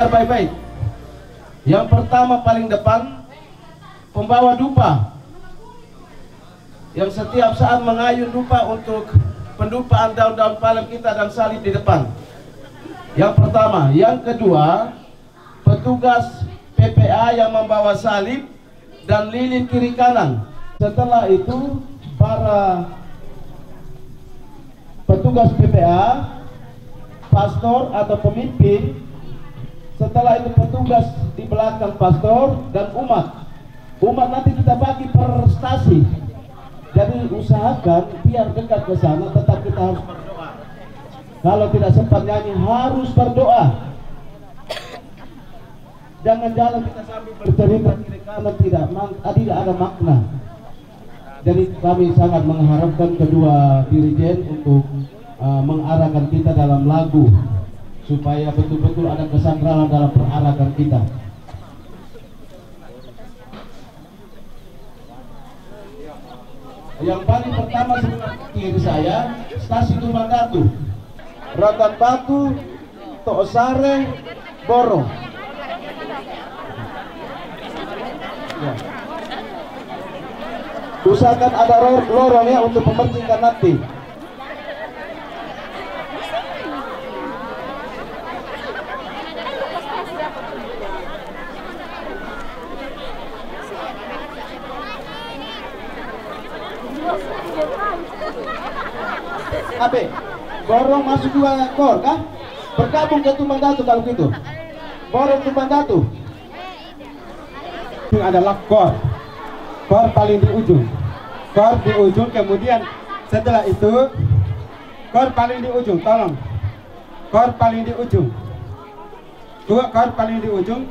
dengar baik-baik. Yang pertama paling depan, pembawa dupa, yang setiap saat mengayun dupa untuk pendupaan daun-daun palem kita dan salib di depan. Yang pertama. Yang kedua, petugas PPA yang membawa salib dan lilin kiri kanan. Setelah itu, para petugas PPA, pastor atau pemimpin. Setelah itu petugas di belakang pastor dan umat. Umat nanti kita bagi per stasi. Jadi usahakan biar dekat ke sana, tetap kita harus berdoa. Kalau tidak sempat nyanyi harus berdoa. Jangan jalan kita sambil bercerita kiri kanan, tidak ada makna. Jadi kami sangat mengharapkan kedua dirijen untuk mengarahkan kita dalam lagu supaya betul-betul ada kesakralan dalam perarakan kita. Yang paling pertama sebelah kiri saya, stasi Tumbang Datu, Ratan Batu, Toosare, Borong. Ya. Usahakan ada lorong ya untuk mementingkan nanti. Abe, Borong masuk dua kor kah? Bergabung ke Tumbang Datu kalau gitu. Borong Tumbang Datu. Itu adalah kor. Kor paling di ujung. Kor di ujung, kemudian setelah itu kor paling di ujung, tolong. Kor paling di ujung. Dua kor paling di ujung.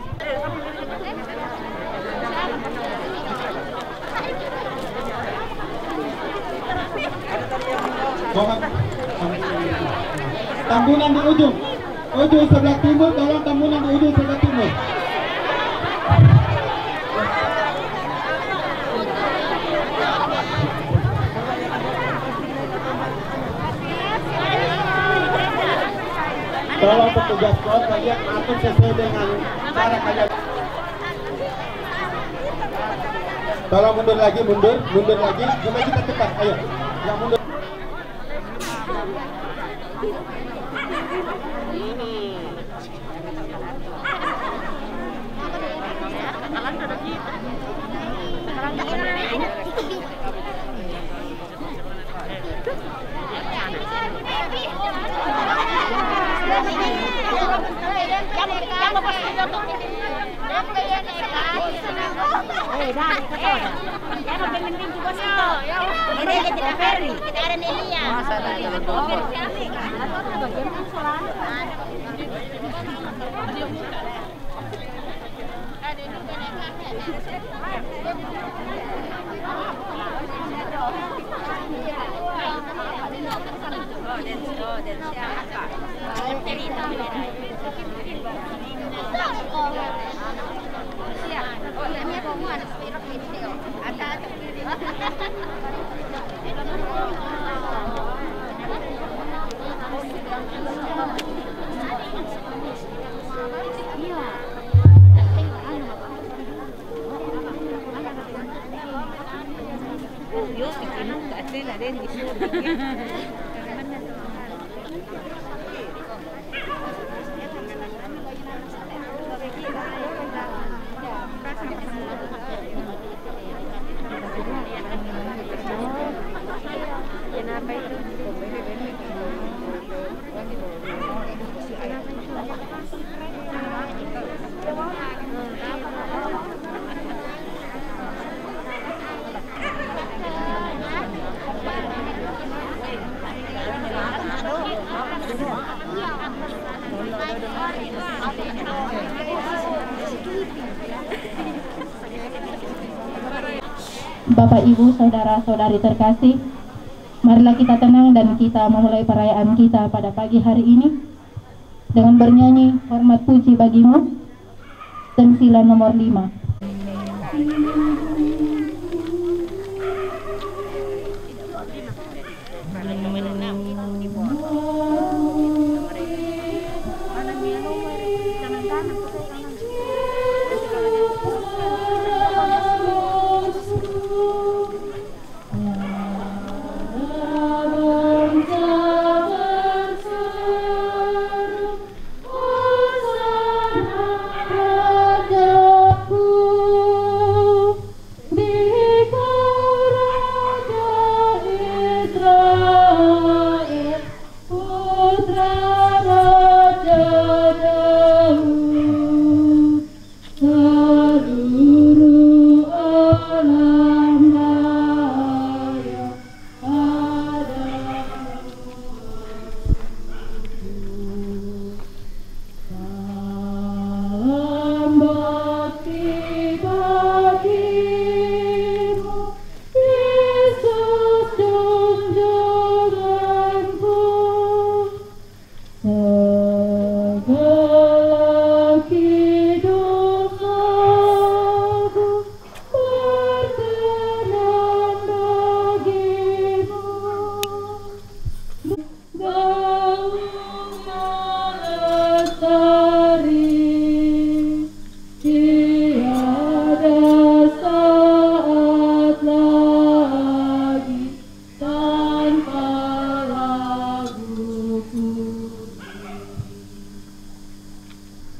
Tambunan di ujung sebelah timur, tolong tambunan di ujung sebelah timur. Tolong petugas kor kalian atur sesuai dengan cara kalian. Tolong mundur lagi, mundur lagi, coba kita cepat, ayo, yang mundur. Bapak, Ibu, Saudara-saudari terkasih, marilah kita tenang dan kita memulai perayaan kita pada pagi hari ini dengan bernyanyi Hormat Puji Bagimu, Sensila nomor 5. Jangan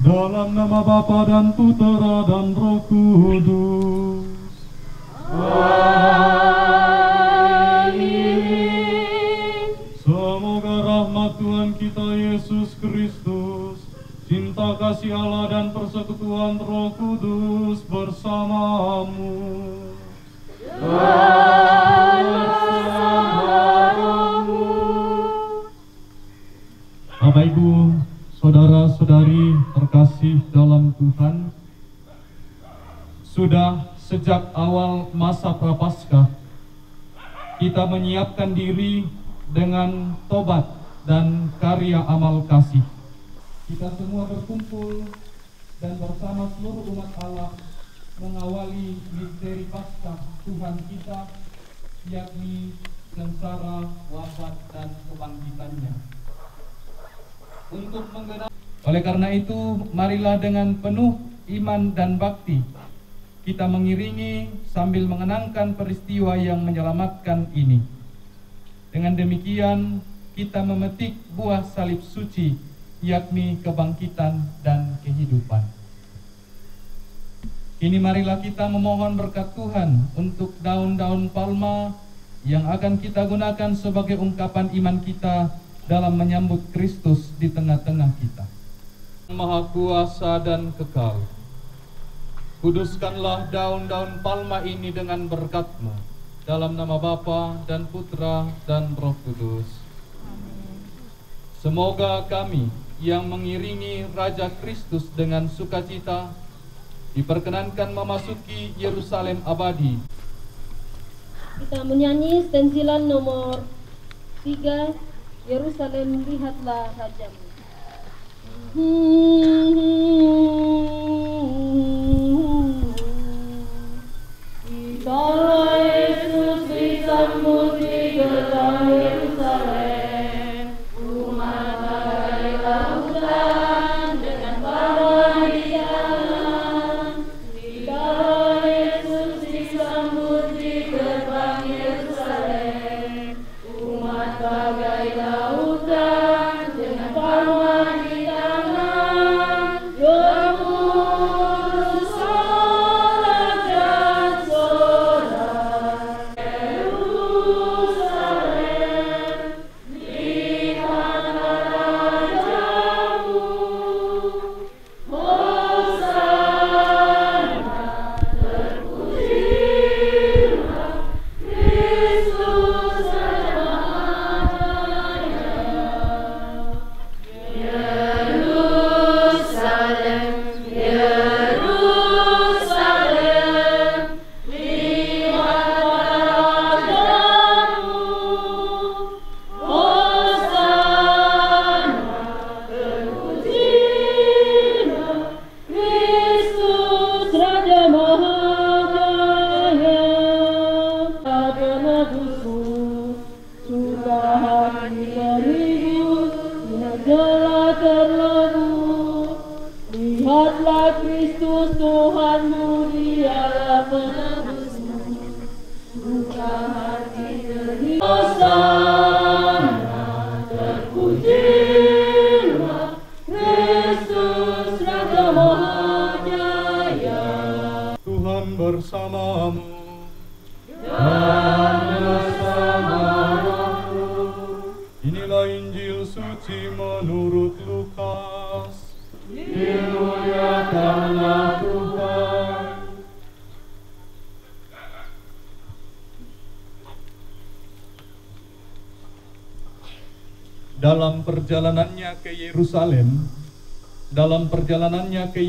Dalam nama Bapa dan Putera dan Roh Kudus. Amin. Semoga rahmat Tuhan kita Yesus Kristus, cinta kasih Allah dan persekutuan Roh Kudus bersamamu. Bapak Ibu, saudara-saudari terkasih dalam Tuhan, sudah sejak awal masa Prapaskah kita menyiapkan diri dengan tobat dan karya amal kasih. Kita semua berkumpul dan bersama seluruh umat Allah mengawali misteri Paskah Tuhan kita, yakni sengsara, wafat, dan kebangkitannya. Untuk menggenapi. Oleh karena itu, marilah dengan penuh iman dan bakti kita mengiringi sambil mengenangkan peristiwa yang menyelamatkan ini. Dengan demikian, kita memetik buah salib suci, yakni kebangkitan dan kehidupan. Kini marilah kita memohon berkat Tuhan untuk daun-daun palma yang akan kita gunakan sebagai ungkapan iman kita dalam menyambut Kristus di tengah-tengah kita. Maha kuasa dan kekal, kuduskanlah daun-daun palma ini dengan berkat-Mu, dalam nama Bapa dan Putra dan Roh Kudus. Semoga kami yang mengiringi Raja Kristus dengan sukacita diperkenankan memasuki Yerusalem abadi. Kita menyanyi stensilan nomor 3, Yerusalem, lihatlah rajamu. Kalau Yesus disambut di gerbang Yerusalem, umat bagai lautan dengan palma di tangan. Kalau Yesus disambut di gerbang Yerusalem, umat bagai lautan dengan palma di tangan. Gemuruh sorak dan sorak. Yerusalem, lihatlah rajamu. Hosana, terpujilah Kristus Raja Mahajaya. Yerusalem, Yerusalem, lihatlah rajamu. Hosana, terpujilah Kristus Raja Mahajaya. Penebusku, suka hati terhibur, lihatlah terlebur. Lihatlah Kristus Tuhanmu, dialah penebusmu. Suka hati terhibur. Hosana, terpujilah Kristus Raja Mahajaya. Tuhan bersamamu. Dan bersama rohmu. Inilah Injil suci menurut Lukas. Dimuliakanlah Tuhan. Dalam perjalanannya ke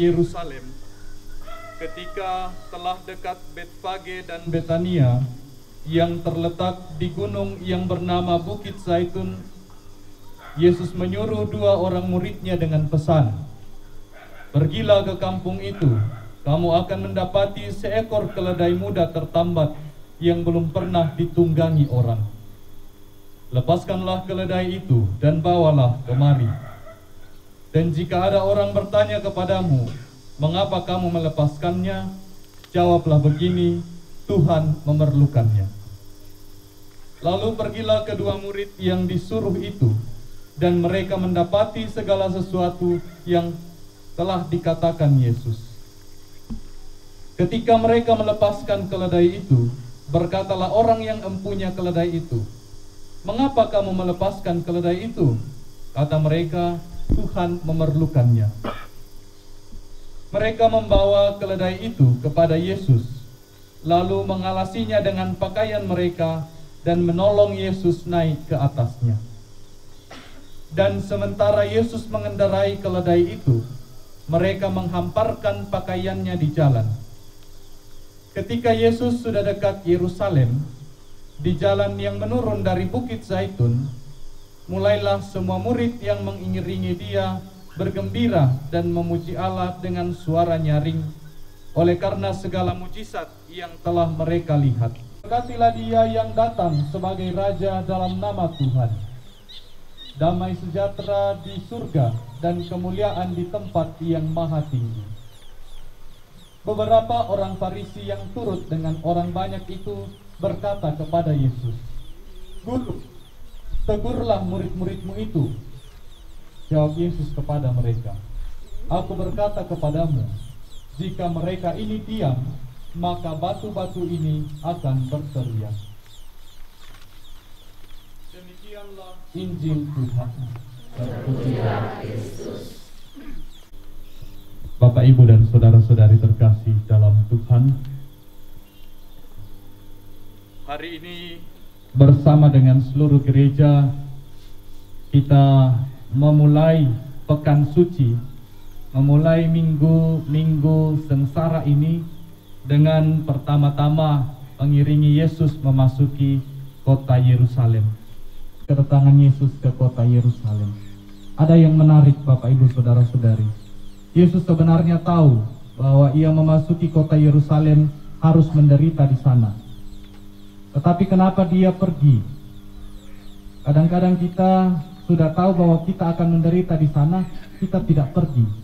Yerusalem, ketika telah dekat Betfage dan Betania yang terletak di gunung yang bernama Bukit Zaitun, Yesus menyuruh 2 orang muridnya dengan pesan, "Pergilah ke kampung itu, kamu akan mendapati seekor keledai muda tertambat yang belum pernah ditunggangi orang. Lepaskanlah keledai itu dan bawalah kemari. Dan jika ada orang bertanya kepadamu, mengapa kamu melepaskannya? Jawablah begini, Tuhan memerlukannya. Lalu pergilah kedua murid yang disuruh itu, dan mereka mendapati segala sesuatu yang telah dikatakan Yesus. Ketika mereka melepaskan keledai itu, berkatalah orang yang empunya keledai itu, "Mengapa kamu melepaskan keledai itu?" Kata mereka, "Tuhan memerlukannya." Mereka membawa keledai itu kepada Yesus, lalu mengalasinya dengan pakaian mereka dan menolong Yesus naik ke atasnya. Dan sementara Yesus mengendarai keledai itu, mereka menghamparkan pakaiannya di jalan. Ketika Yesus sudah dekat Yerusalem, di jalan yang menurun dari Bukit Zaitun, mulailah semua murid yang mengiringi dia bergembira dan memuji Allah dengan suara nyaring, oleh karena segala mujizat yang telah mereka lihat. Berkatilah dia yang datang sebagai Raja dalam nama Tuhan. Damai sejahtera di surga dan kemuliaan di tempat yang maha tinggi. Beberapa orang Farisi yang turut dengan orang banyak itu berkata kepada Yesus, "Guru, tegurlah murid-muridmu itu." Jawab Yesus kepada mereka, "Aku berkata kepadamu, jika mereka ini diam, maka batu-batu ini akan berteriak." Demikianlah Injil Tuhan. Terpujilah Kristus. Bapak, Ibu, dan saudara-saudari terkasih dalam Tuhan, hari ini bersama dengan seluruh gereja kita memulai pekan suci, memulai minggu sengsara ini dengan pertama-tama mengiringi Yesus memasuki kota Yerusalem. Kedatangan Yesus ke kota Yerusalem, ada yang menarik, Bapak, Ibu, saudara-saudari. Yesus sebenarnya tahu bahwa ia memasuki kota Yerusalem harus menderita di sana. Tetapi kenapa dia pergi? Kadang-kadang kita sudah tahu bahwa kita akan menderita di sana, kita tidak pergi.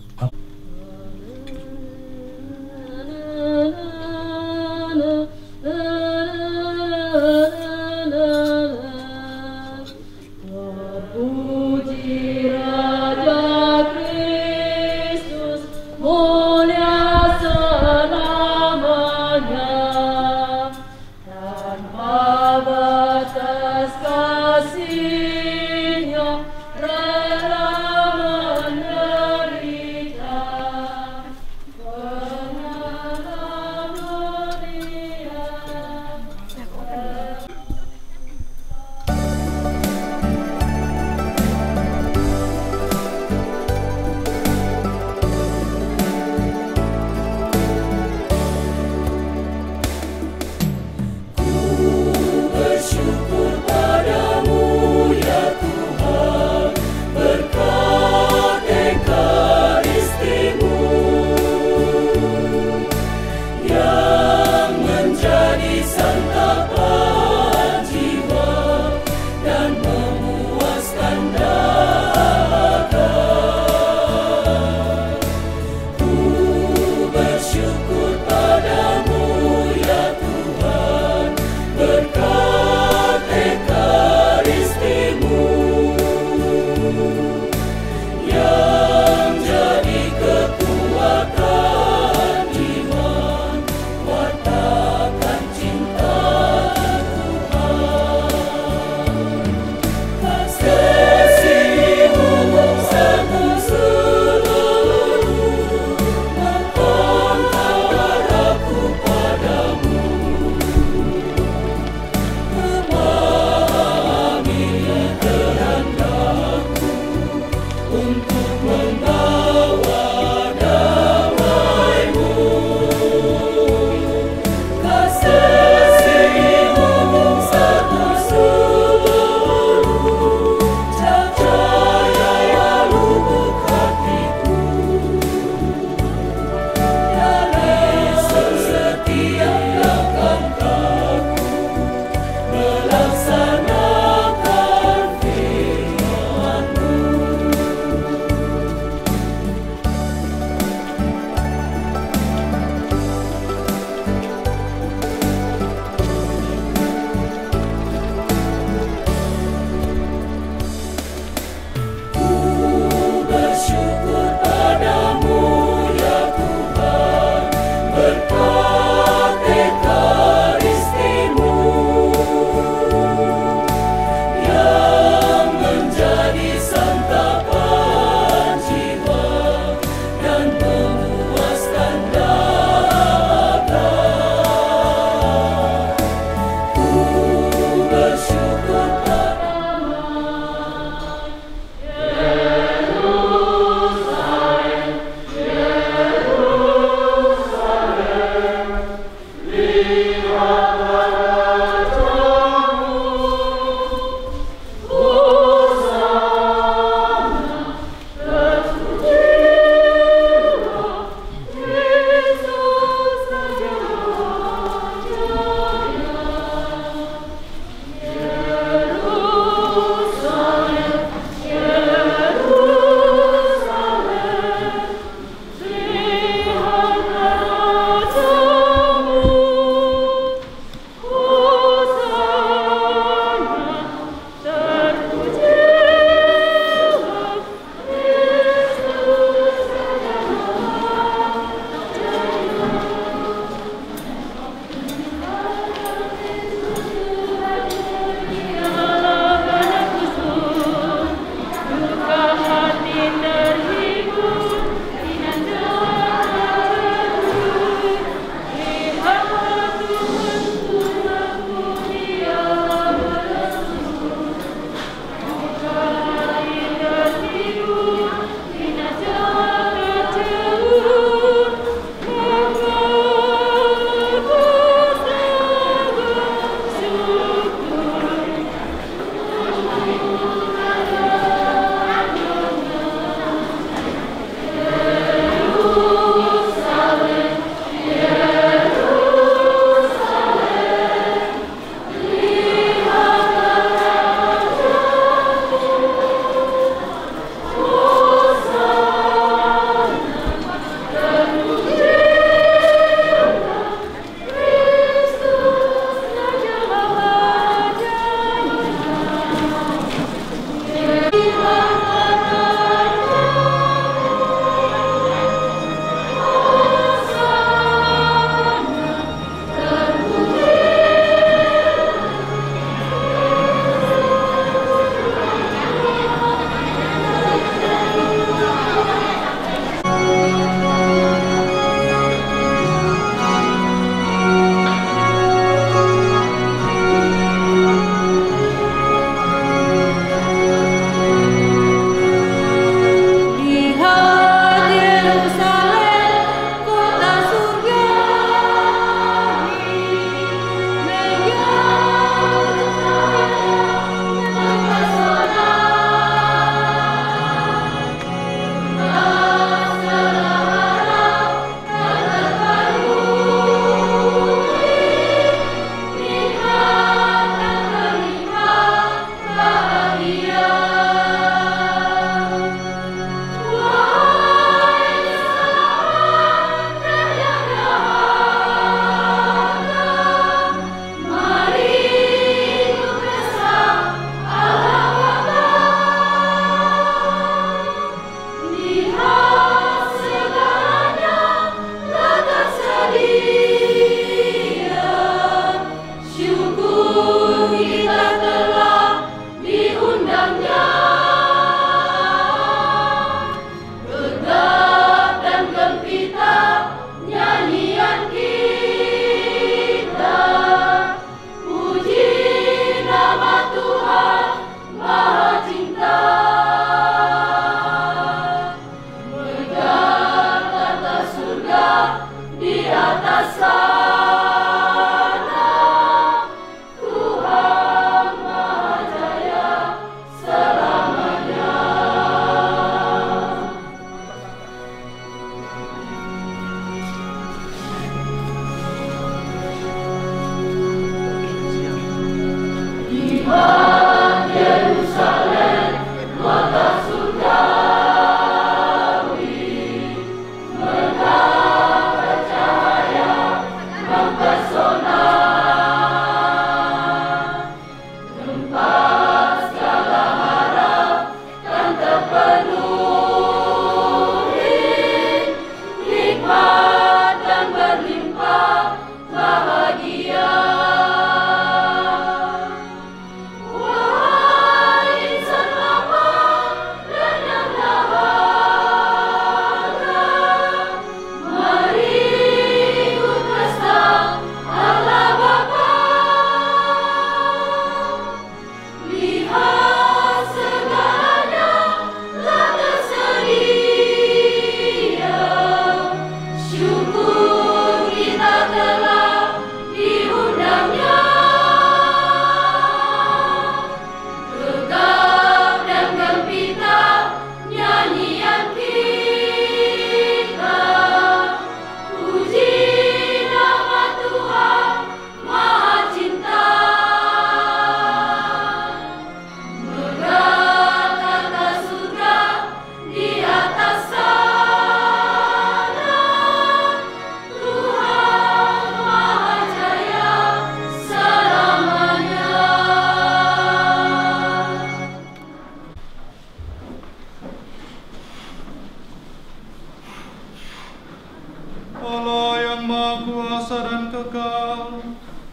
Allah yang Maha Kuasa dan Kekal,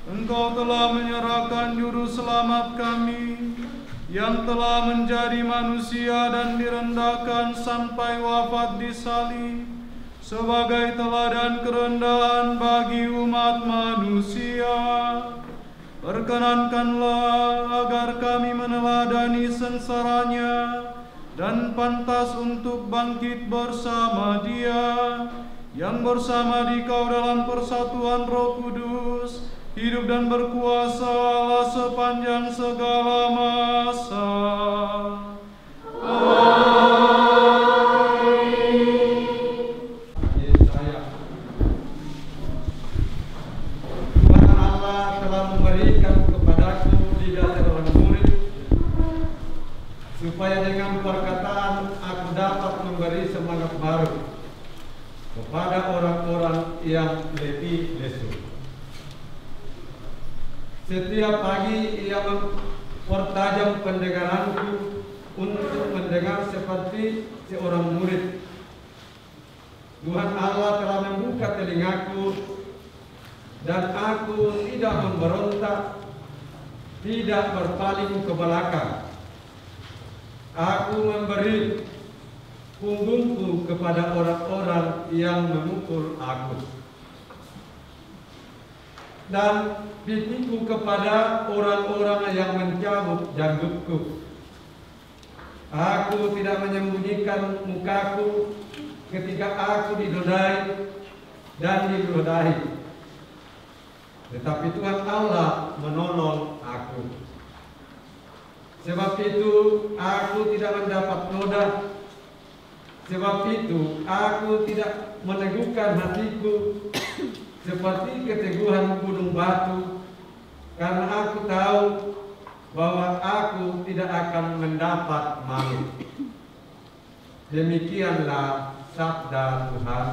Engkau telah menyerahkan Juru Selamat kami, yang telah menjadi manusia dan direndahkan sampai wafat di salib, sebagai teladan kerendahan bagi umat manusia. Perkenankanlah agar kami meneladani sengsaranya dan pantas untuk bangkit bersama Dia, yang bersama Dikau dalam persatuan Roh Kudus, hidup dan berkuasa Allah sepanjang segala masa. Yesaya. Tuhan Allah telah memberikan kepadaku lidah seorang murid, supaya dengan perkataan aku dapat memberi semangat baru kepada orang-orang yang letih lesu. Setiap pagi ia mempertajam pendengaranku untuk mendengar seperti seorang murid. Tuhan Allah telah membuka telingaku, dan aku tidak memberontak, tidak berpaling ke belakang. Aku memberi punggungku kepada orang-orang yang memukul aku, dan pipiku kepada orang-orang yang mencabut janggutku. Aku tidak menyembunyikan mukaku ketika aku didodai dan diludahi, tetapi Tuhan Allah menolong aku. Sebab itu aku tidak mendapat noda. Sebab itu aku tidak meneguhkan hatiku seperti keteguhan gunung batu, karena aku tahu bahwa aku tidak akan mendapat malu. Demikianlah sabda Tuhan.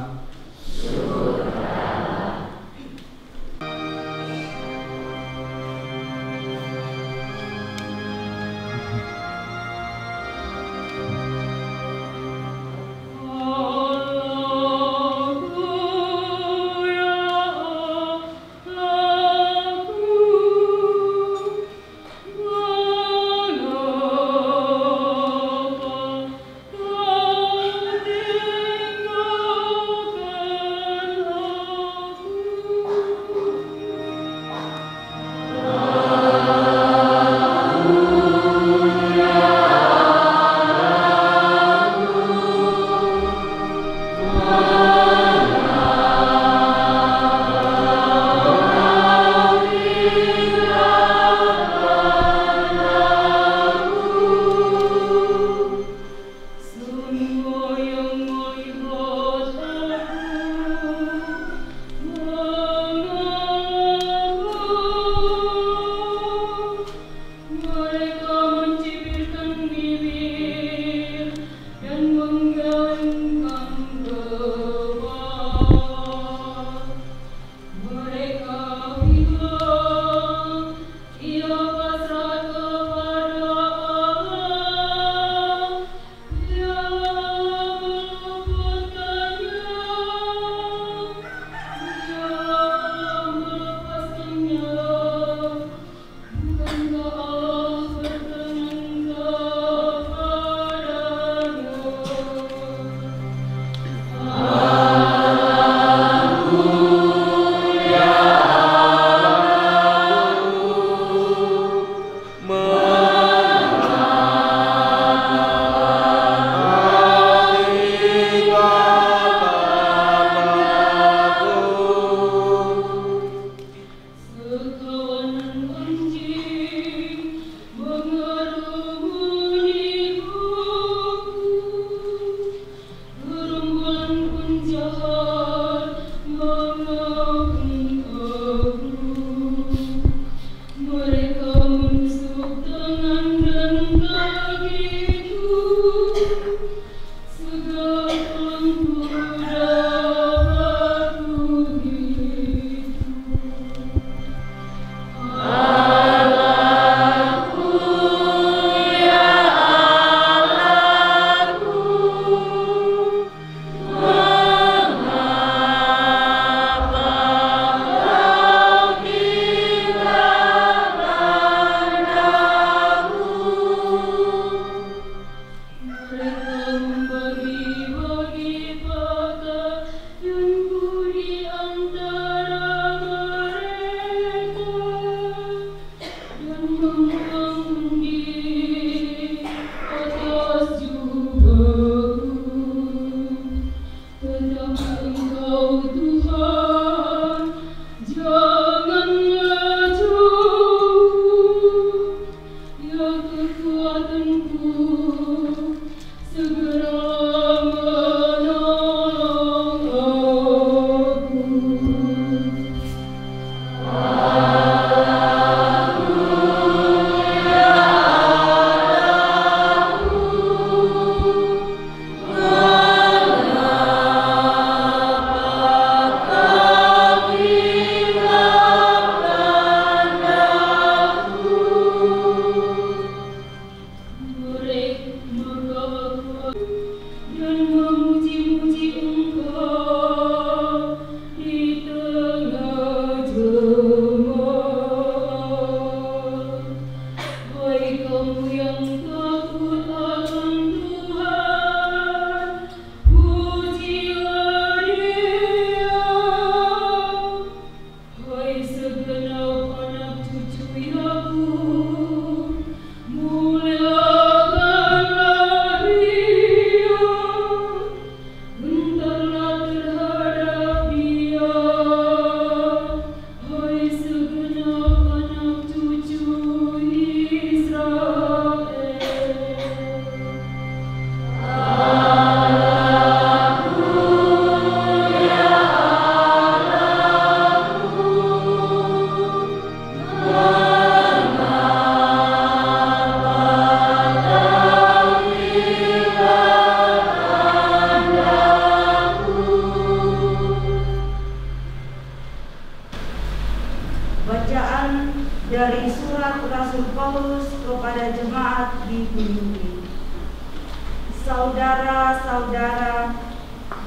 Saudara-saudara,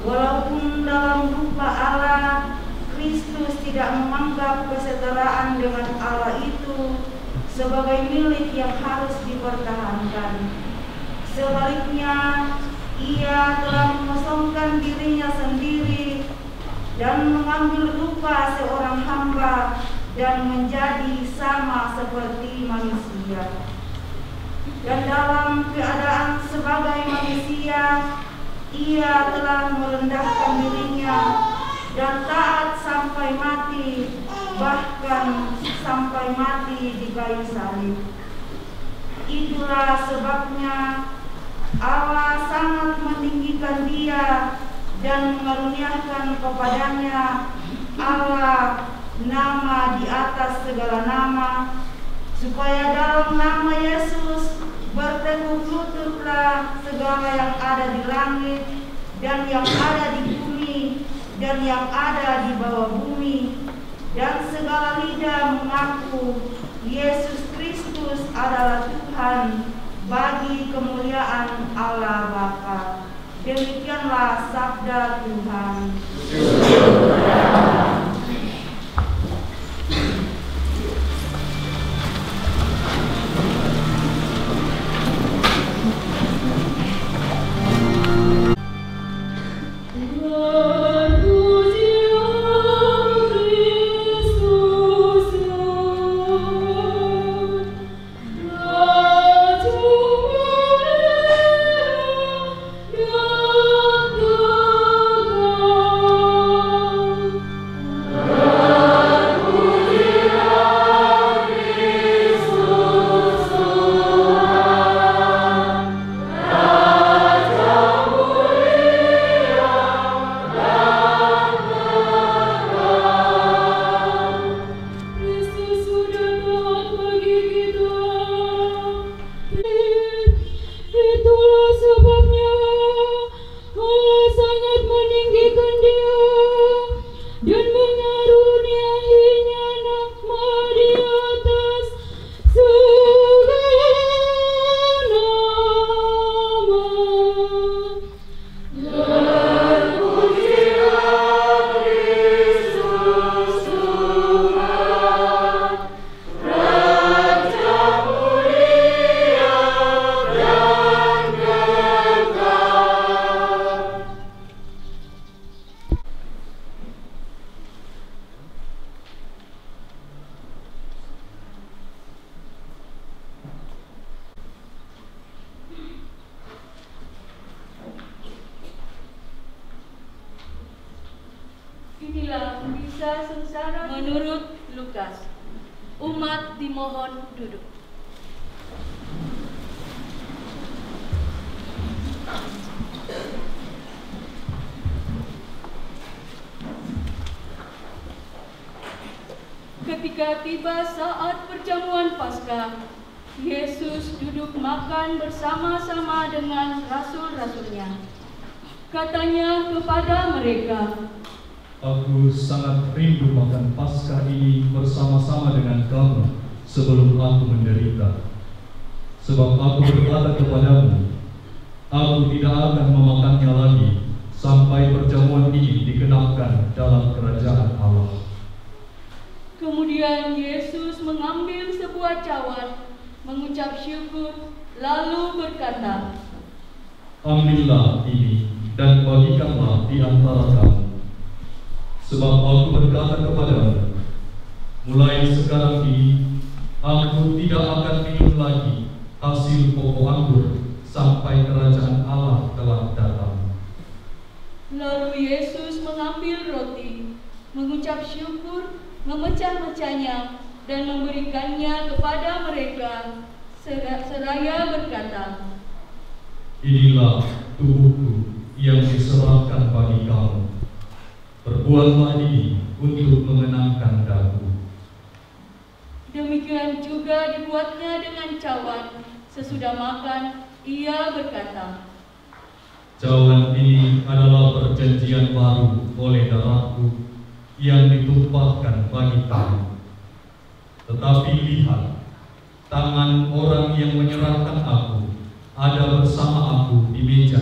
walaupun dalam rupa Allah, Kristus tidak menganggap kesetaraan dengan Allah itu sebagai milik yang harus dipertahankan. Sebaliknya, Ia telah mengosongkan dirinya sendiri dan mengambil rupa seorang hamba dan menjadi sama seperti manusia. Dan dalam keadaan sebagai manusia, Ia telah merendahkan dirinya dan taat sampai mati, bahkan sampai mati di kayu salib. Itulah sebabnya Allah sangat meninggikan Dia dan mengaruniakan kepadanya Allah nama di atas segala nama, supaya dalam nama Yesus berteguh lututlah segala yang ada di langit dan yang ada di bumi dan yang ada di bawah bumi, dan segala lidah mengaku Yesus Kristus adalah Tuhan, bagi kemuliaan Allah Bapa. Demikianlah sabda Tuhan. Inilah kisah sengsara menurut Lukas. Umat dimohon duduk. Ketika tiba saat perjamuan Paskah, Yesus duduk makan bersama-sama dengan rasul-rasulnya. Katanya kepada mereka, "Aku sangat rindu makan Paskah ini bersama-sama dengan kamu sebelum aku menderita. Sebab aku berkata kepadamu, aku tidak akan memakannya lagi sampai perjamuan ini digenapkan dalam kerajaan Allah." Kemudian Yesus mengambil sebuah cawan, mengucap syukur, lalu berkata, "Ambillah ini dan bagikanlah di antara kamu. Sebab aku berkata kepadamu, mulai sekarang ini aku tidak akan minum lagi hasil pokok anggur sampai kerajaan Allah telah datang." Lalu Yesus mengambil roti, mengucap syukur, memecah-mecahnya, dan memberikannya kepada mereka, seraya berkata, "Inilah tubuhku yang diserahkan bagi kamu. Perbuatlah ini untuk mengenangkan daku." Demikian juga dibuatnya dengan cawan. Sesudah makan, ia berkata, "Cawan ini adalah perjanjian baru oleh darahku yang ditumpahkan bagi kamu. Tetapi lihat, tangan orang yang menyerahkan aku ada bersama aku di meja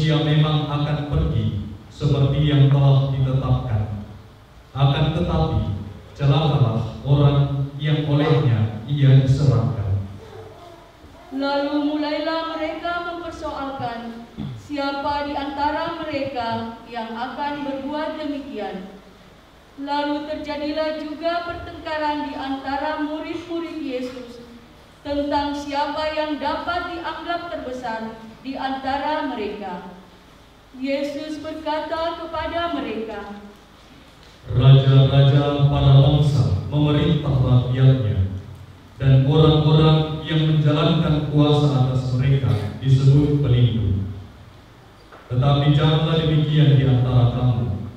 manusia memang akan pergi seperti yang telah ditetapkan. Akan tetapi, celakalah orang yang olehnya ia diserahkan. Lalu mulailah mereka mempersoalkan siapa di antara mereka yang akan berbuat demikian. Lalu terjadilah juga pertengkaran di antara murid-murid Yesus tentang siapa yang dapat dianggap terbesar di antara mereka. Yesus berkata kepada mereka, Raja-raja para bangsa memerintah rakyatnya, dan orang-orang yang menjalankan kuasa atas mereka disebut pelindung. Tetapi janganlah demikian di antara kamu.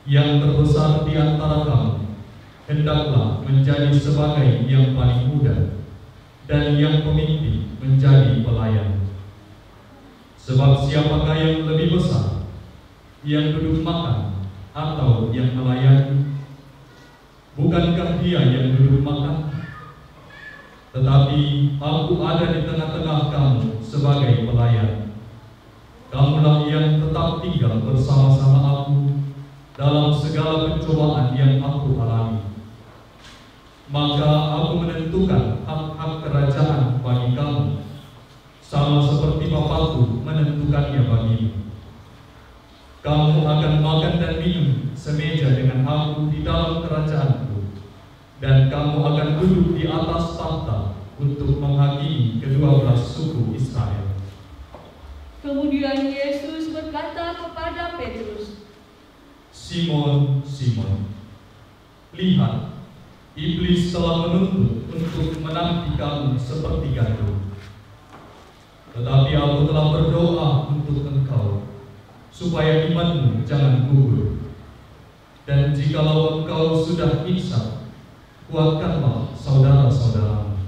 Yang terbesar di antara kamu hendaklah menjadi sebagai yang paling muda, dan yang pemimpin menjadi pelayan. Sebab siapakah yang lebih besar, yang duduk makan atau yang melayani? Bukankah dia yang duduk makan? Tetapi aku ada di tengah-tengah kamu sebagai pelayan. Kamulah yang tetap tinggal bersama-sama aku dalam segala pencobaan yang aku alami. Maka aku menentukan hak-hak kerajaan bagi kamu, sama seperti Bapakku menentukannya bagimu. Kamu akan makan dan minum semeja dengan aku di dalam kerajaanku, dan kamu akan duduk di atas tahta untuk menghakimi kedua belas suku Israel. Kemudian Yesus berkata kepada Petrus, Simon, Simon, lihat, iblis telah menuntut untuk menanti kamu seperti gandum. Tetapi aku telah berdoa untuk engkau, supaya imanmu jangan gugur. Dan jikalau engkau sudah insaf, kuatkanlah saudara-saudaramu.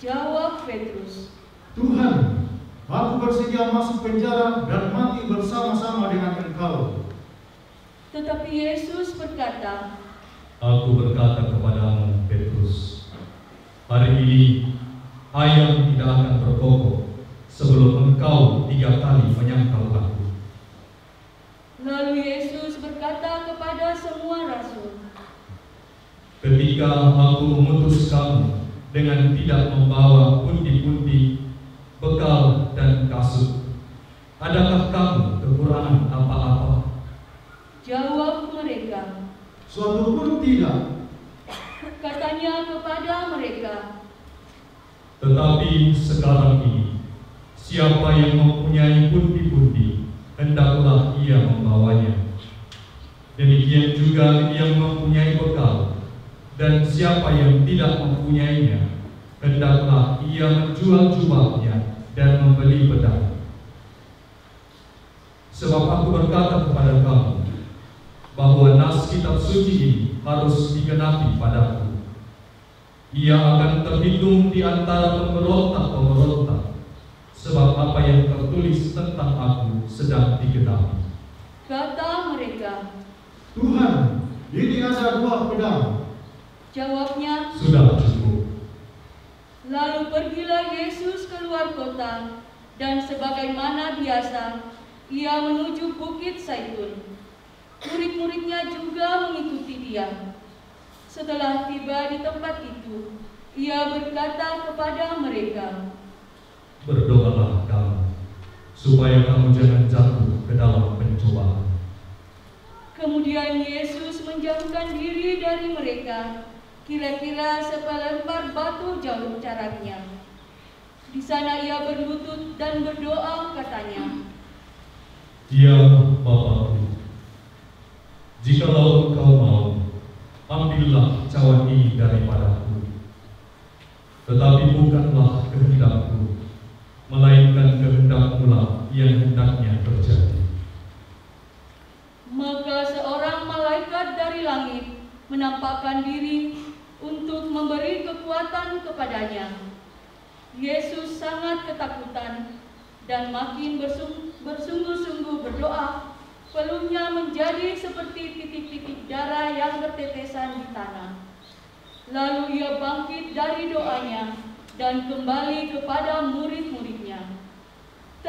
Jawab Petrus, Tuhan, aku bersedia masuk penjara dan mati bersama-sama dengan engkau. tetapi Yesus berkata, Aku berkata kepadamu, Petrus, hari ini ayam tidak akan berkokok sebelum engkau 3 kali menyangkal aku. Lalu Yesus berkata kepada semua rasul, Ketika aku mengutus kamu dengan tidak membawa pundi-pundi, bekal dan kasut, adakah kamu kekurangan apa-apa? Jawab mereka, Suatu pun tidak. katanya kepada mereka, Tetapi sekarang ini, siapa yang mempunyai pundi-pundi, hendaklah ia membawanya. Demikian juga yang mempunyai bekal, dan siapa yang tidak mempunyainya, hendaklah ia menjual jubahnya dan membeli pedang. Sebab aku berkata kepada kamu, bahwa nas kitab suci ini harus digenapi padaku. Ia akan terhitung di antara pemberontak-pemberontak, sebab apa yang tertulis tentang aku sedang digenapi. kata mereka. Tuhan, ini ada 2 pedang. Jawabnya, Sudah cukup. lalu pergilah Yesus keluar kota, dan sebagaimana biasa, ia menuju Bukit Zaitun. Murid-muridnya juga mengikuti dia. Setelah tiba di tempat itu, ia berkata kepada mereka, Berdoalah kamu, supaya kamu jangan jatuh ke dalam pencobaan. Kemudian Yesus menjauhkan diri dari mereka, kira-kira sepelembar batu jauh jaraknya. Di sana ia berlutut dan berdoa, katanya, Ya Bapakku, jikalau engkau mau, ambillah cawan ini daripadaku. Tetapi bukanlah kehendakku, melainkan kehendakmu lah yang hendaknya terjadi. Maka seorang malaikat dari langit menampakkan diri untuk memberi kekuatan kepadanya. Yesus sangat ketakutan dan makin bersungguh-sungguh berdoa. Peluhnya menjadi seperti titik-titik darah yang bertetesan di tanah. Lalu ia bangkit dari doanya dan kembali kepada murid-muridnya.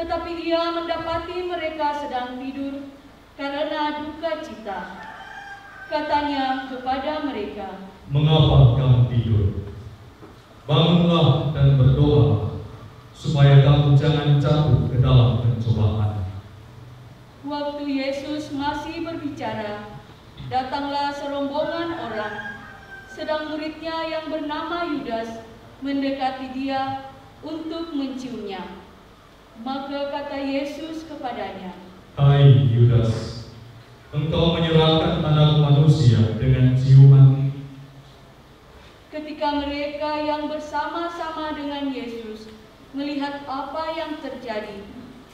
Tetapi ia mendapati mereka sedang tidur karena duka cita. Katanya kepada mereka, "Mengapa kamu tidur? Bangunlah dan berdoa, supaya kamu jangan jatuh ke dalam pencobaan." Waktu Yesus masih berbicara, datanglah serombongan orang, sedang muridnya yang bernama Yudas mendekati dia untuk menciumnya. Maka kata Yesus kepadanya, "Hai Yudas, engkau menyerahkan Anak Manusia dengan ciuman?" Ketika mereka yang bersama-sama dengan Yesus melihat apa yang terjadi,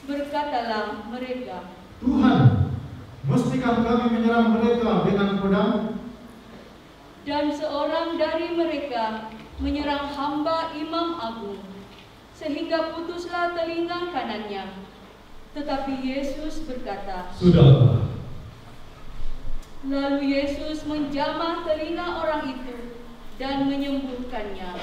berkatalah mereka, "Tuhan, mestikah kami menyerang mereka dengan pedang?" Dan seorang dari mereka menyerang hamba Imam Agung, sehingga putuslah telinga kanannya. Tetapi Yesus berkata, "Sudahlah." Lalu Yesus menjamah telinga orang itu dan menyembuhkannya.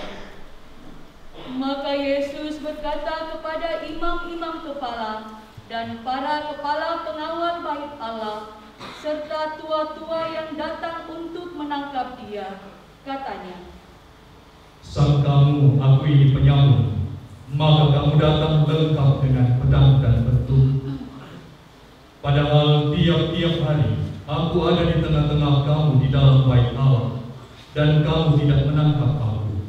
Maka Yesus berkata kepada imam-imam kepala dan para kepala pengawal bait Allah, serta tua-tua yang datang untuk menangkap dia, katanya, "Sang kamu aku ini penyamun, maka kamu datang lengkap dengan pedang dan bentuk. Padahal tiap-tiap hari aku ada di tengah-tengah kamu di dalam bait Allah, dan kamu tidak menangkap aku.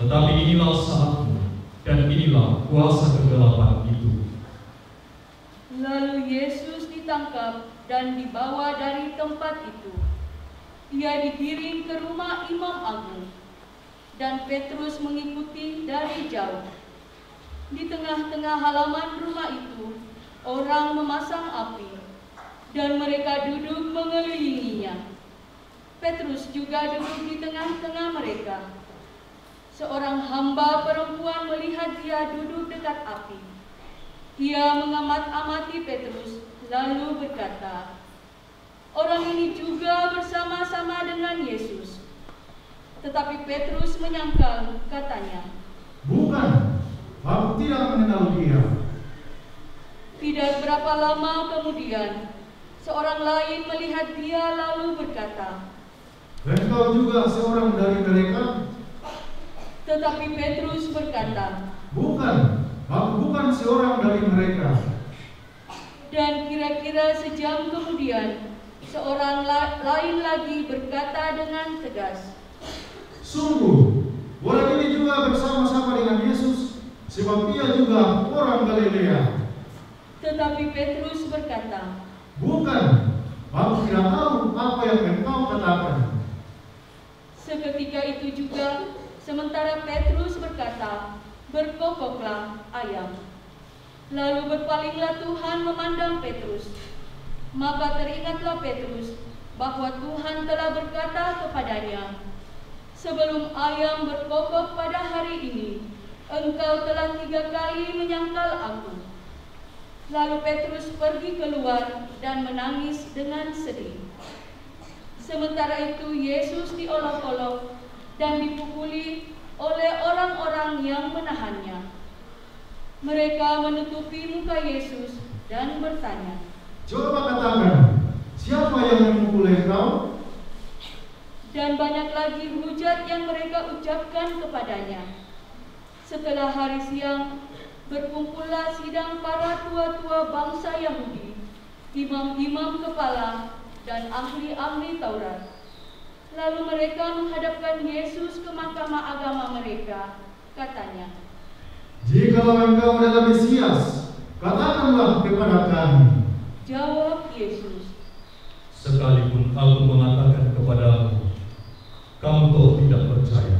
Tetapi inilah saatmu, dan inilah kuasa kegelapan itu." Lalu Yesus ditangkap dan dibawa dari tempat itu. Ia digiring ke rumah Imam Agung, dan Petrus mengikuti dari jauh. Di tengah-tengah halaman rumah itu, orang memasang api, dan mereka duduk mengelilinginya. Petrus juga duduk di tengah-tengah mereka. Seorang hamba perempuan melihat dia duduk dekat api. Ia mengamat-amati Petrus, lalu berkata, "Orang ini juga bersama-sama dengan Yesus." Tetapi Petrus menyangkal, katanya, "Bukan, aku tidak mengenal dia." Tidak berapa lama kemudian, seorang lain melihat dia lalu berkata, "Engkau juga seorang dari mereka?" Tetapi Petrus berkata, "Bukan, aku bukan seorang dari mereka." Dan kira-kira sejam kemudian, seorang lain lagi berkata dengan tegas, "Sungguh, orang ini juga bersama-sama dengan Yesus, sebab ia juga orang Galilea." Tetapi Petrus berkata, "Bukan, aku tidak tahu apa yang engkau katakan." Seketika itu juga, sementara Petrus berkata, berkokoklah ayam. Lalu berpalinglah Tuhan memandang Petrus. Maka teringatlah Petrus bahwa Tuhan telah berkata kepadanya, "Sebelum ayam berkokok pada hari ini, engkau telah 3 kali menyangkal aku." Lalu Petrus pergi keluar dan menangis dengan sedih. Sementara itu Yesus diolok-olok dan dipukuli oleh orang-orang yang menahannya. Mereka menutupi muka Yesus dan bertanya, "Coba katakan, siapa yang memukul engkau?" Dan banyak lagi hujat yang mereka ucapkan kepadanya. Setelah hari siang, berkumpullah sidang para tua-tua bangsa Yahudi, imam-imam kepala, dan ahli-ahli Taurat. Lalu mereka menghadapkan Yesus ke mahkamah agama mereka. Katanya, "Jikalau engkau adalah Mesias, katakanlah kepada kami." Jawab Yesus, "Sekalipun aku mengatakan kepadamu, kamu toh tidak percaya.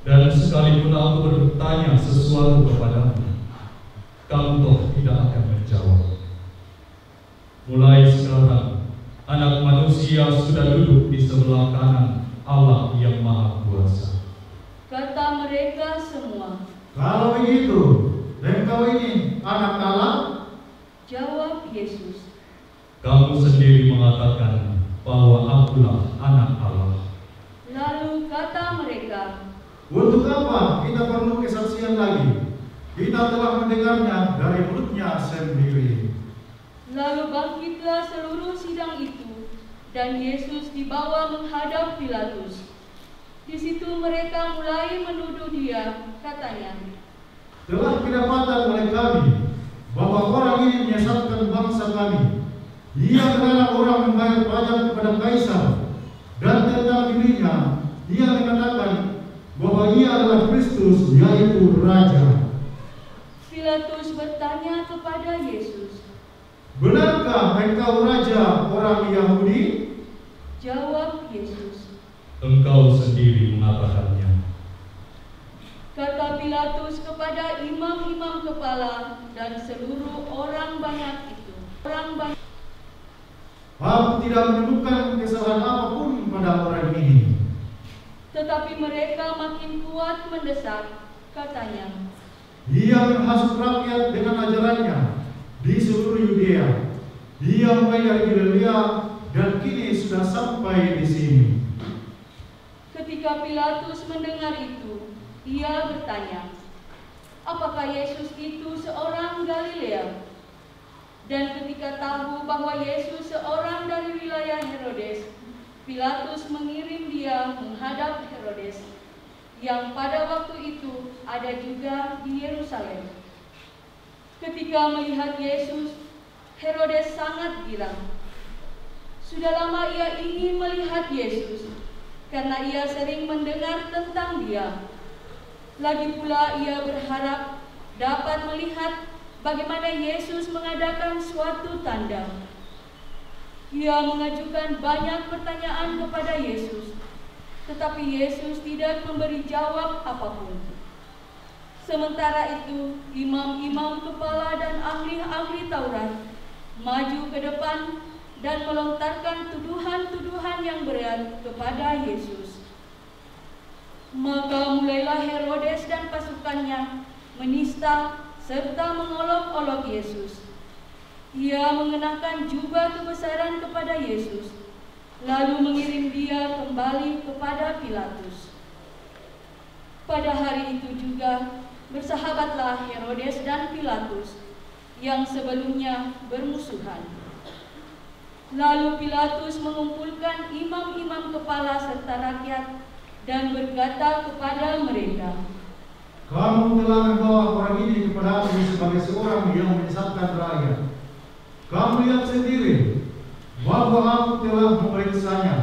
Dan sekalipun aku bertanya sesuatu kepadamu, kamu toh tidak akan menjawab. Mulai sekarang, Anak Manusia sudah duduk di sebelah kanan Allah yang Maha Kuasa." kata mereka semua. "Kalau begitu, engkau ini anak Allah?" Jawab Yesus, "Kamu sendiri mengatakan bahwa akulah anak Allah." Lalu kata mereka, "Untuk apa kita perlu kesaksian lagi? Kita telah mendengarnya dari mulutnya sendiri. Lalu bangkitlah seluruh sidang itu, dan Yesus dibawa menghadap Pilatus. Di situ mereka mulai menuduh dia, katanya, Telah kedapatan oleh kami bahwa orang ini menyesatkan bangsa kami. Ia melarang orang membayar pajak kepada Kaisar, dan tentang dirinya ia mengatakan bahwa ia adalah Kristus, yaitu Raja. Pilatus bertanya kepada Yesus, Benarkah engkau Raja orang Yahudi? jawab Yesus, Engkau sendiri mengatakannya. kata Pilatus kepada imam-imam kepala dan seluruh orang banyak itu. Aku tidak menemukan kesalahan apapun pada orang ini. Tetapi mereka makin kuat mendesak, katanya, Ia menghasut rakyat dengan ajarannya di seluruh Yudea. Dia mulai dari Galilea dan kini sudah sampai di sini. Ketika Pilatus mendengar itu, ia bertanya, apakah Yesus itu seorang Galilea? Dan ketika tahu bahwa Yesus seorang dari wilayah Herodes, Pilatus mengirim dia menghadap Herodes, yang pada waktu itu ada juga di Yerusalem. Ketika melihat Yesus, Herodes sangat girang. Sudah lama ia ingin melihat Yesus, karena ia sering mendengar tentang dia. Lagi pula ia berharap dapat melihat bagaimana Yesus mengadakan suatu tanda. Ia mengajukan banyak pertanyaan kepada Yesus, tetapi Yesus tidak memberi jawab apapun. Sementara itu, imam-imam kepala dan ahli-ahli Taurat maju ke depan dan melontarkan tuduhan-tuduhan yang berat kepada Yesus. Maka mulailah Herodes dan pasukannya menista serta mengolok-olok Yesus. Ia mengenakan jubah kebesaran kepada Yesus, lalu mengirim dia kembali kepada Pilatus. Pada hari itu juga bersahabatlah Herodes dan Pilatus yang sebelumnya bermusuhan. Lalu Pilatus mengumpulkan imam-imam kepala serta rakyat dan berkata kepada mereka, Kamu telah membawa orang ini kepada aku sebagai seorang yang menyesatkan rakyat. Kamu lihat sendiri bahwa aku telah memeriksanya,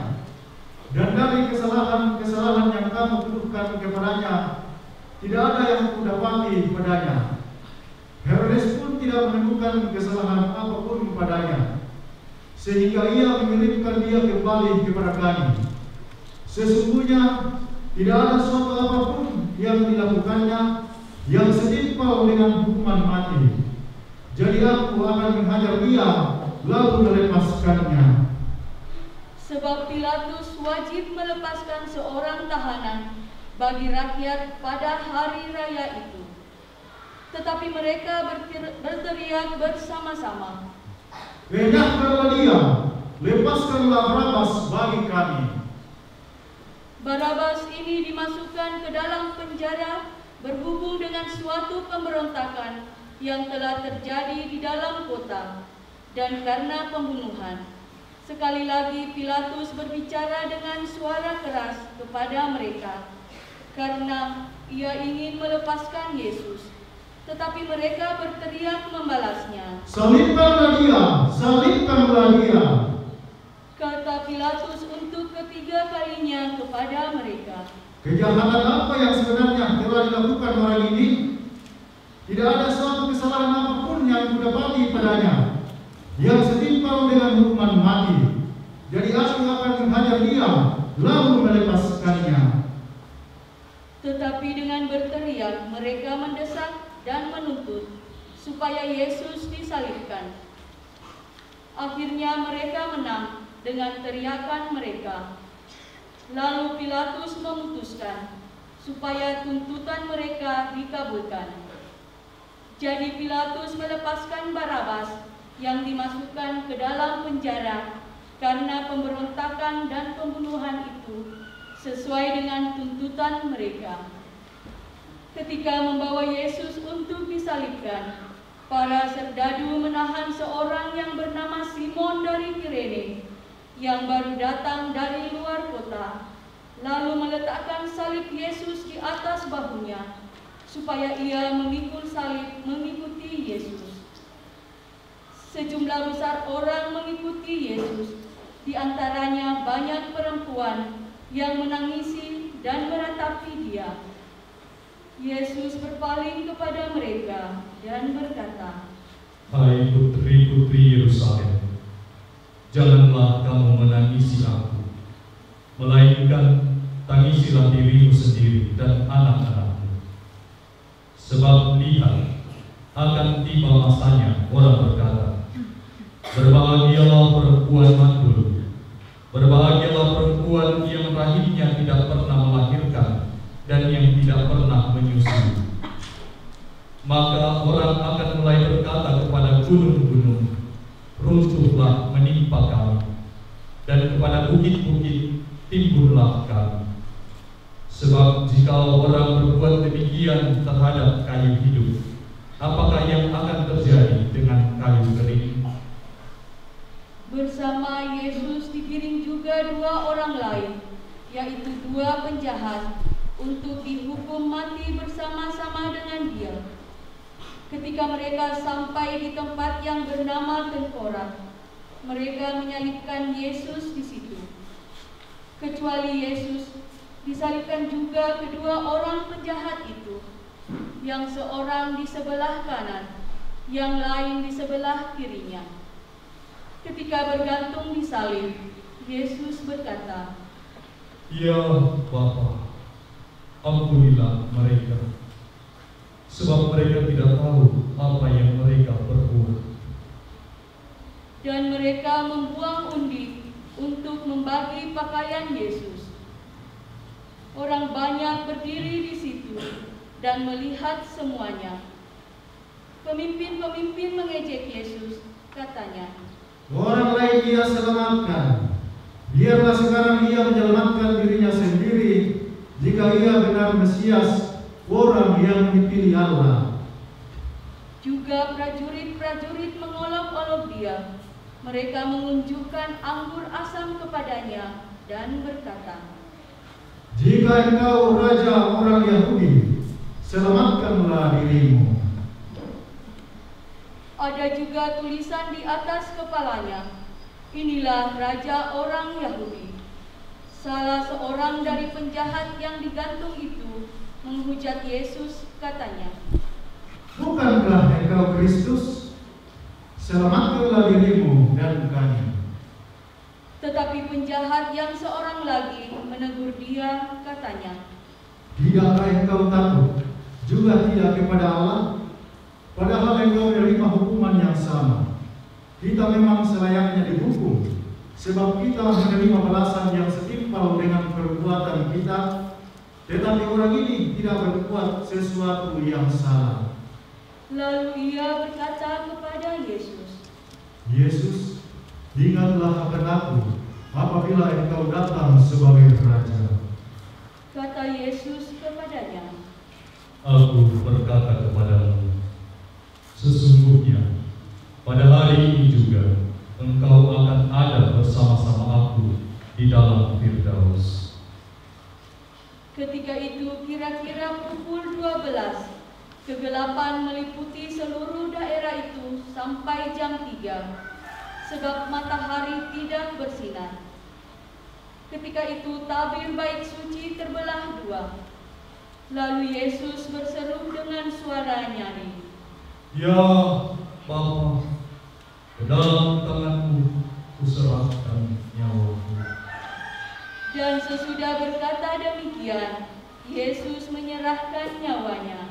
dan dari kesalahan-kesalahan yang kamu tuduhkan kepadanya, tidak ada yang kudapati padanya. Herodes pun tidak menemukan kesalahan apapun padanya, sehingga ia mengirimkan dia kembali kepada kami. Sesungguhnya tidak ada suatu apapun yang dilakukannya yang setimpal dengan hukuman mati. Jadi aku akan menghajar dia lalu melepaskannya. Sebab Pilatus wajib melepaskan seorang tahanan bagi rakyat pada hari raya itu. Tetapi mereka berteriak bersama-sama, Enyahkanlah dia, lepaskanlah Barabas bagi kami. Barabas ini dimasukkan ke dalam penjara berhubung dengan suatu pemberontakan yang telah terjadi di dalam kota dan karena pembunuhan. Sekali lagi Pilatus berbicara dengan suara keras kepada mereka karena ia ingin melepaskan Yesus. Tetapi mereka berteriak membalasnya, Salibkanlah dia, salibkanlah dia. Kata Pilatus untuk ketiga kalinya kepada mereka, Kejahatan apa yang sebenarnya telah dilakukan orang ini? Tidak ada suatu kesalahan apapun yang kudapati padanya yang setimpal dengan hukuman mati. Jadi aku akan menghajar dia lalu melepaskannya. Tetapi dengan berteriak mereka mendesak dan menuntut supaya Yesus disalibkan. Akhirnya mereka menang dengan teriakan mereka. Lalu Pilatus memutuskan supaya tuntutan mereka dikabulkan. Jadi Pilatus melepaskan Barabas yang dimasukkan ke dalam penjara karena pemberontakan dan pembunuhan itu sesuai dengan tuntutan mereka. Ketika membawa Yesus untuk disalibkan, para serdadu menahan seorang yang bernama Simon dari Kirene, yang baru datang dari luar kota, lalu meletakkan salib Yesus di atas bahunya, supaya ia memikul salib mengikuti Yesus. Sejumlah besar orang mengikuti Yesus, di antaranya banyak perempuan yang menangisi dan meratapi dia. Yesus berpaling kepada mereka dan berkata, "Hai putri-putri Yerusalem, janganlah kamu menangisi aku, melainkan tangisilah dirimu sendiri dan anak-anakmu. Sebab lihat, akan tiba masanya orang berkata, berbahagialah perempuan mandul, berbahagialah perempuan yang rahimnya tidak pernah melahirkan dan yang tidak pernah menyusui. Maka orang akan mulai berkata kepada gunung-gunung, runtuhlah menimpa kami, dan kepada bukit-bukit, timbullah kami. Sebab jikalau orang berbuat demikian terhadap kayu hidup, apakah yang akan terjadi dengan kayu kering?" Bersama Yesus digiring juga dua orang lain, yaitu dua penjahat, untuk dihukum mati bersama-sama dengan dia. Ketika mereka sampai di tempat yang bernama Tengkorak, mereka menyalibkan Yesus di situ. Kecuali Yesus, disalibkan juga kedua orang penjahat itu, yang seorang di sebelah kanan, yang lain di sebelah kirinya. Ketika bergantung di salib, Yesus berkata, "Ya Bapa, ampunilah mereka, sebab mereka tidak tahu apa yang mereka perbuat." Dan mereka membuang undi untuk membagi pakaian Yesus. Orang banyak berdiri di situ dan melihat semuanya. Pemimpin-pemimpin mengejek Yesus, katanya, "Orang lain ia selamatkan, biarlah sekarang ia menyelamatkan dirinya sendiri, jika ia benar Mesias, orang yang dipilih Allah." Juga prajurit-prajurit mengolok-olok dia. Mereka mengunjukkan anggur asam kepadanya dan berkata, "Jika engkau raja orang Yahudi, selamatkanlah dirimu." Ada juga tulisan di atas kepalanya, "Inilah raja orang Yahudi." Salah seorang dari penjahat yang digantung itu menghujat Yesus, katanya, "Bukankah engkau Kristus? Selamatkanlah dirimu dan kami." Tetapi penjahat yang seorang lagi menegur dia, katanya, "Tidakkah engkau takut juga tidak kepada Allah? Padahal engkau menerima hukuman yang sama. Kita memang selayaknya dihukum, sebab kita menerima balasan yang setimpal dengan perbuatan kita, tetapi orang ini tidak berbuat sesuatu yang salah." Lalu ia berkata kepada Yesus, "Yesus, ingatlah akan aku apabila engkau datang sebagai raja." Kata Yesus kepadanya, "Aku berkata kepadamu, sesungguhnya pada hari ini juga engkau akan ada bersama-sama aku di dalam Firdaus." Ketika itu kira-kira pukul 12, kegelapan meliputi seluruh daerah itu sampai jam 3, sebab matahari tidak bersinar. Ketika itu tabir bait suci terbelah dua. Lalu Yesus berseru dengan suara nyaring, "Ya Bapa, ke dalam tanganmu kuserahkan nyawaku." Dan sesudah berkata demikian, Yesus menyerahkan nyawanya.